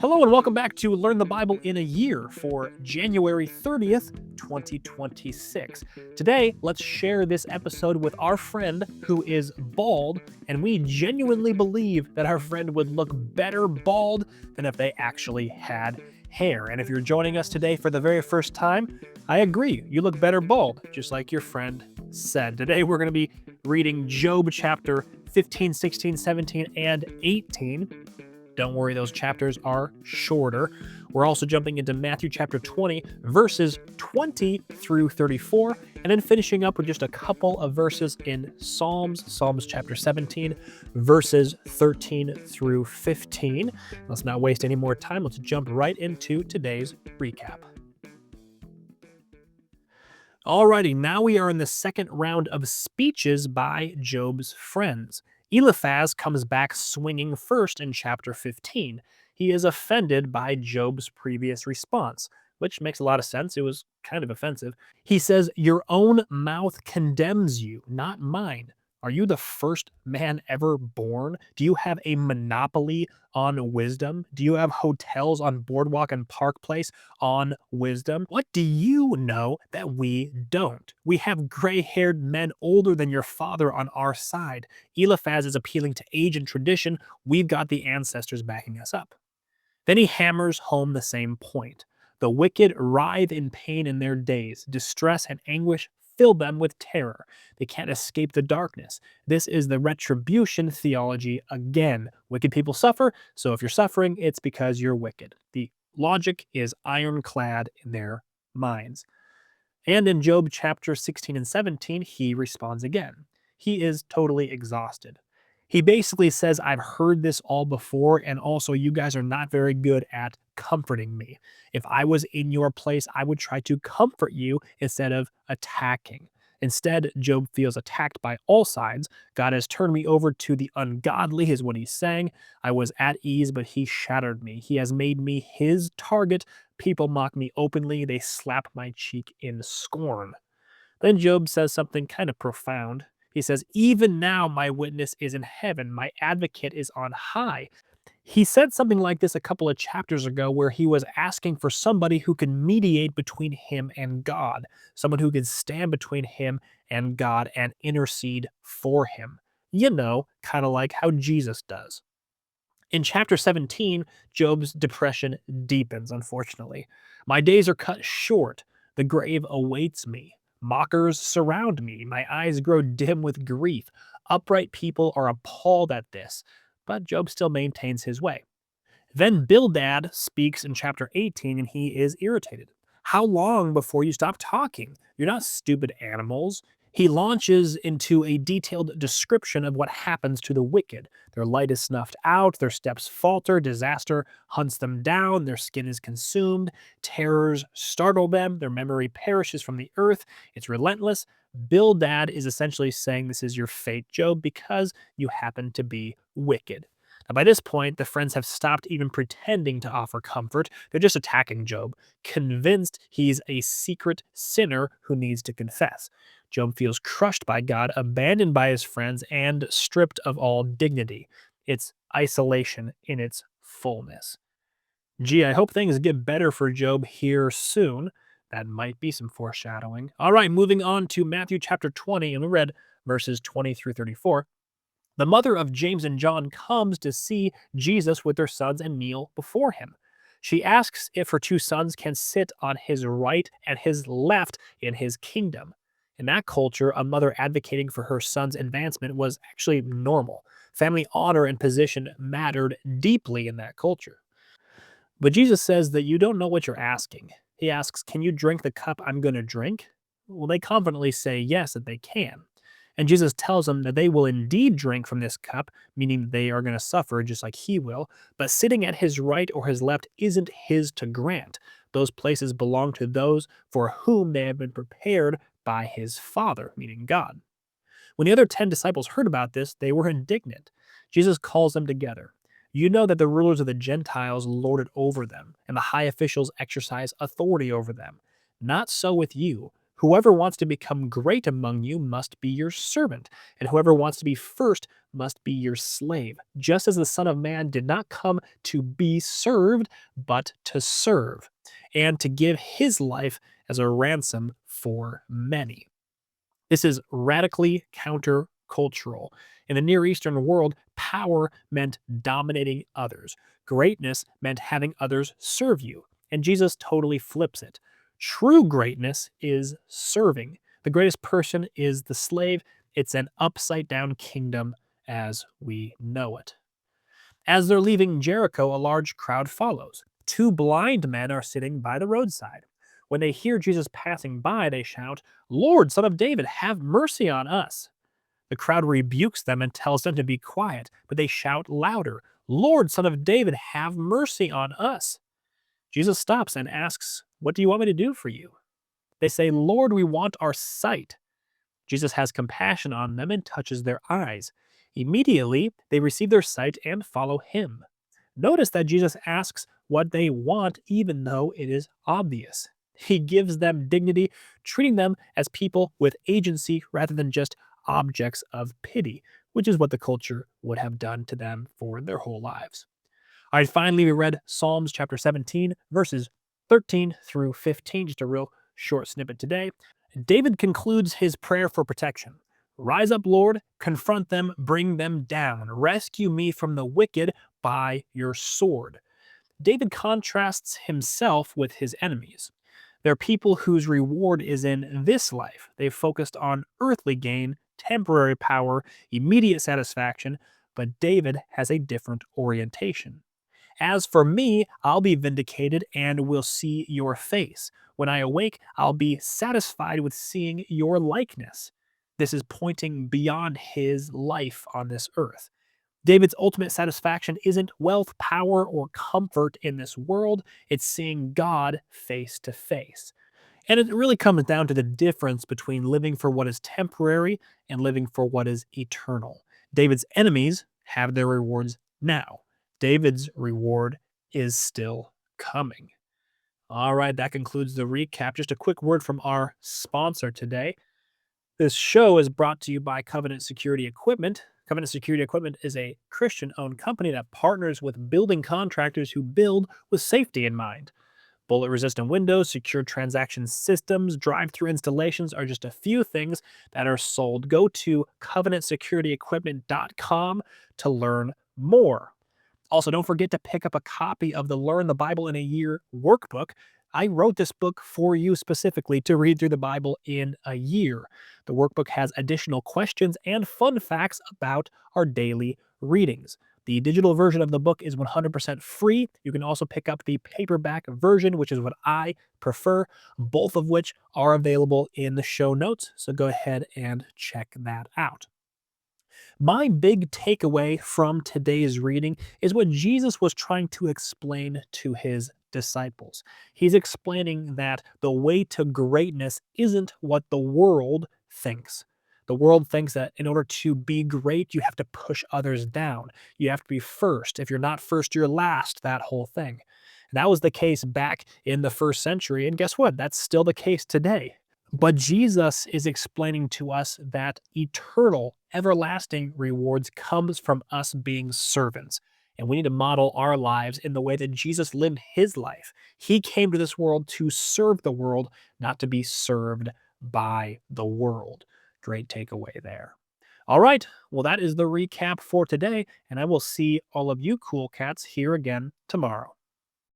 Hello and welcome back to Learn the Bible in a Year for January 30th, 2026. Today, let's share this episode with our friend who is bald, and we genuinely believe that our friend would look better bald than if they actually had hair. And if you're joining us today for the very first time, I agree, you look better bald, just like your friend said. Today, we're going to be reading Job chapter 15, 16, 17, and 18. Don't worry, those chapters are shorter. We're also jumping into Matthew chapter 20, verses 20 through 34, and then finishing up with just a couple of verses in Psalms chapter 17, verses 13 through 15. Let's not waste any more time. Let's jump right into today's recap. Alrighty, now we are in the second round of speeches by Job's friends. Eliphaz comes back swinging first in chapter 15. He is offended by Job's previous response, which makes a lot of sense. It was kind of offensive. He says, "Your own mouth condemns you, not mine. Are you the first man ever born? Do you have a monopoly on wisdom? Do you have hotels on Boardwalk and Park Place on wisdom? What do you know that we don't? We have gray-haired men older than your father on our side. Eliphaz is appealing to age and tradition. We've got the ancestors backing us up." Then he hammers home the same point. The wicked writhe in pain in their days. Distress and anguish fill them with terror. They can't escape the darkness. This is the retribution theology again. Wicked people suffer, so if you're suffering, it's because you're wicked. The logic is ironclad in their minds. And in Job chapter 16 and 17, he responds again. He is totally exhausted. He basically says, I've heard this all before, and also you guys are not very good at comforting me. If I was in your place, I would try to comfort you instead of attacking. Instead, Job feels attacked by all sides. God has turned me over to the ungodly, is what he's saying. I was at ease, but he shattered me. He has made me his target. People mock me openly. They slap my cheek in scorn. Then Job says something kind of profound. He says, even now my witness is in heaven, my advocate is on high. He said something like this a couple of chapters ago where he was asking for somebody who could mediate between him and God, someone who could stand between him and God and intercede for him. You know, kind of like how Jesus does. In chapter 17, Job's depression deepens, unfortunately. My days are cut short. The grave awaits me. Mockers surround me. My eyes grow dim with grief. Upright people are appalled at this. But Job still maintains his way. Then Bildad speaks in chapter 18 and he is irritated. How long before you stop talking? You're not stupid animals. He launches into a detailed description of what happens to the wicked. Their light is snuffed out, their steps falter, disaster hunts them down, their skin is consumed, terrors startle them, their memory perishes from the earth. It's relentless. Bildad is essentially saying this is your fate, Job, because you happen to be wicked. Now, by this point, the friends have stopped even pretending to offer comfort. They're just attacking Job, convinced he's a secret sinner who needs to confess. Job feels crushed by God, abandoned by his friends, and stripped of all dignity. It's isolation in its fullness. Gee, I hope things get better for Job here soon. That might be some foreshadowing. All right, moving on to Matthew chapter 20, and we read verses 20 through 34. The mother of James and John comes to see Jesus with their sons and kneel before him. She asks if her two sons can sit on his right and his left in his kingdom. In that culture, a mother advocating for her son's advancement was actually normal. Family honor and position mattered deeply in that culture. But Jesus says that you don't know what you're asking. He asks, can you drink the cup I'm going to drink? Well, they confidently say yes, that they can. And Jesus tells them that they will indeed drink from this cup, meaning they are going to suffer just like he will, but sitting at his right or his left isn't his to grant. Those places belong to those for whom they have been prepared by his Father, meaning God. When the other 10 disciples heard about this, they were indignant. Jesus calls them together. You know that the rulers of the Gentiles lord it over them, and the high officials exercise authority over them. Not so with you. Whoever wants to become great among you must be your servant, and whoever wants to be first must be your slave, just as the Son of Man did not come to be served, but to serve, and to give his life as a ransom for many. This is radically countercultural. In the Near Eastern world, power meant dominating others. Greatness meant having others serve you. And Jesus totally flips it. True greatness is serving. The greatest person is the slave. It's an upside down kingdom as we know it. As they're leaving Jericho, a large crowd follows. Two blind men are sitting by the roadside. When they hear Jesus passing by, they shout, "Lord, Son of David, have mercy on us." The crowd rebukes them and tells them to be quiet, but they shout louder, "Lord, Son of David, have mercy on us." Jesus stops and asks, "What do you want me to do for you?" They say, "Lord, we want our sight." Jesus has compassion on them and touches their eyes. Immediately, they receive their sight and follow him. Notice that Jesus asks what they want, even though it is obvious. He gives them dignity, treating them as people with agency rather than just objects of pity, which is what the culture would have done to them for their whole lives. All right, finally, we read Psalms chapter 17, verses 13 through 15, just a real short snippet today. David concludes his prayer for protection. "Rise up, Lord, confront them, bring them down. Rescue me from the wicked by your sword." David contrasts himself with his enemies. They're people whose reward is in this life. They've focused on earthly gain, temporary power, immediate satisfaction, but David has a different orientation. "As for me, I'll be vindicated and will see your face. When I awake, I'll be satisfied with seeing your likeness." This is pointing beyond his life on this earth. David's ultimate satisfaction isn't wealth, power, or comfort in this world, it's seeing God face to face. And it really comes down to the difference between living for what is temporary and living for what is eternal. David's enemies have their rewards now. David's reward is still coming. All right, that concludes the recap. Just a quick word from our sponsor today. This show is brought to you by Covenant Security Equipment. Covenant Security Equipment is a Christian owned company that partners with building contractors who build with safety in mind. Bullet resistant windows, secure transaction systems, drive through installations are just a few things that are sold. Go to covenantsecurityequipment.com to learn more. Also, don't forget to pick up a copy of the Learn the Bible in a Year workbook. I wrote this book for you specifically to read through the Bible in a year. The workbook has additional questions and fun facts about our daily readings. The digital version of the book is 100% free. You can also pick up the paperback version, which is what I prefer, both of which are available in the show notes. So go ahead and check that out. My big takeaway from today's reading is what Jesus was trying to explain to his disciples. He's explaining that the way to greatness isn't what the world thinks. The world thinks that in order to be great, you have to push others down. You have to be first. If you're not first, you're last, that whole thing. That was the case back in the first century. And guess what? That's still the case today. But Jesus is explaining to us that eternal, everlasting rewards comes from us being servants. And we need to model our lives in the way that Jesus lived his life. He came to this world to serve the world, not to be served by the world. Great takeaway there. All right, well, that is the recap for today, and I will see all of you cool cats here again tomorrow.